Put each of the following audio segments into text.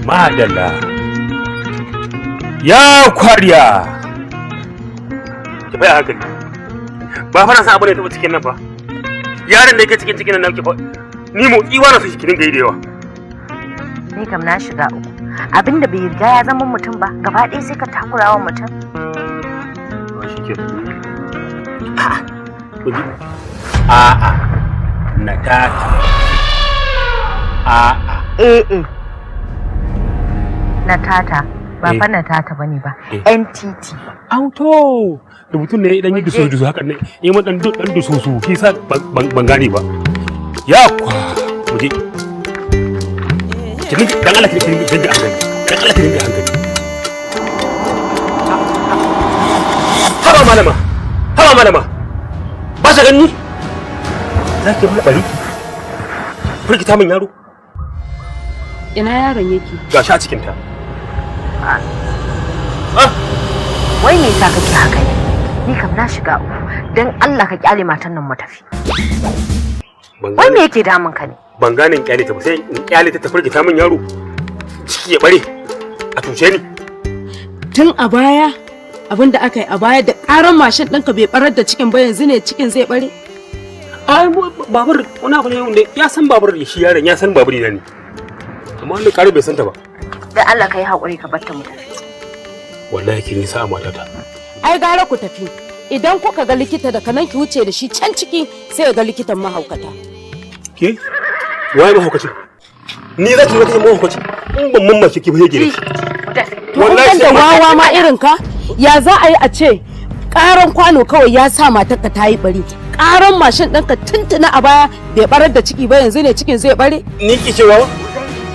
Madalla. Ya kwariya. Ki bai hankali. Ba fara sa abu ne ta cikin nan ba. Yaron da yake cikin nan nake fa. Ni motsi wa na so shi kinin gaide yawa. Ni kam na shiga uku. Abinda bai riga ya zama mutum ba, gaba ɗaya sai ka takura wa mutum. Shi ke. A'a. Na tata. A'a. Na tata. Ba fa na tata bane ba. NTT. Auto. Rubutun ne idan yi dusu haka ne. Yi mun dan dusu shi sa ban gane ba. Ya kwa. Muje. Dan Allah ki dinga hankali. Dan Allah ki dinga hankali. Haba malama. Ba sa gani? Zaki mana bari. Firgita min yaro. Ina yaron yake? Gashi a cikin ta. Wai me yasa kake haka ne? Ni kam na shiga uku. Dan Allah ka kyale matan nan mu tafi. Wai me yake damun ka ne? Ban gane in kyale ta ba sai in kyale ta firgita min yaro. Ciki ya bare. A tuce ni. Tun a baya abinda aka yi a baya da karan mashin ɗinka bai barar da cikin ba yanzu ne cikin zai bare? Ai babur wani abu ne wanda ya san babur da shi yaron ya san babur ne. Amma wanda ƙarar bai santa ba. Dan Allah ka yi haƙuri ka bar ta mu tafi. Wallahi kin nisa a matata. Ai gara ku tafi. Idan kuka ga likita da kanan ki wuce da shi can ciki sai ga likitan mahaukata. Ke? Wai mahaukaci? Ni za ki zo kace mahaukaci? In ban mamaki ki ba yake ne. Wallahi da wawa ma irin ka ya za a yi a ce karan kwano kawai ya sa matarka ta yi bari. Karan mashin ɗinka tuntuna a baya bai barar da ciki ba yanzu ne cikin zai bare? Ni ki cewa wa?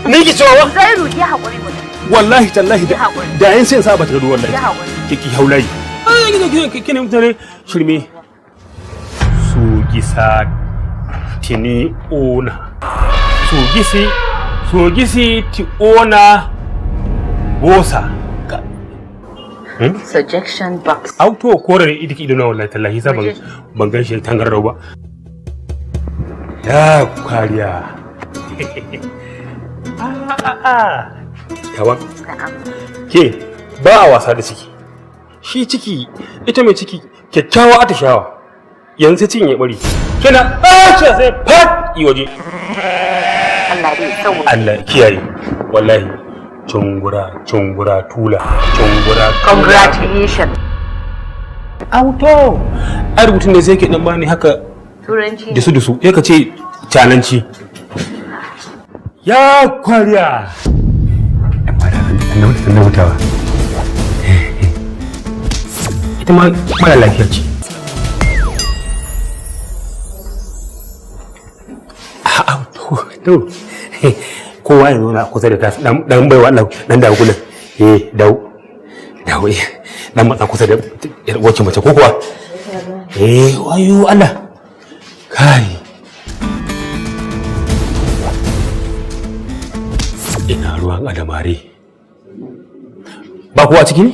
Ni ki cewa wa? Zairu ya haƙuri mu. Wallahi tallahi da yan sai sa ba ta gado wallahi. Ki haulayi. Ai ki ne mutane shirme. Su gisa tini ona. Su gisi ti ona bosa. Suggestion box. Auto kore ne idiki idona wallahi tallahi sa ban gan shi tangarrau ba. Ya kwariya. Tawa. Ke ba a wasa da ciki. Shi ciki ita mai ciki kyakkyawa atishawa. Yanzu cin ya bari. Kina ce sai fat yi waje. Allah dai tsawo. Allah kiyaye. Wallahi cungura tula. Congratulations. Auto. Ai rubutun ne sai ke dan bani haka Turanci. Dusu. Ya ka ce cananci. Ya kwariya. Na hutawa. Ita ma mara lafiya ce. To, kowa ya nuna kusa da ta dan baiwa Allah dan dawo kullum. Dawo. Dan matsa kusa da wacce mace ko kuwa? Wayo Allah. Kai. Ina ruwan adamare. Ba kowa ciki ne?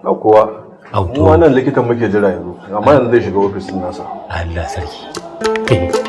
Ba kowa. Mu wannan likitan muke jira yanzu, amma yanzu zai shiga ofis din nasa. Allah sarki.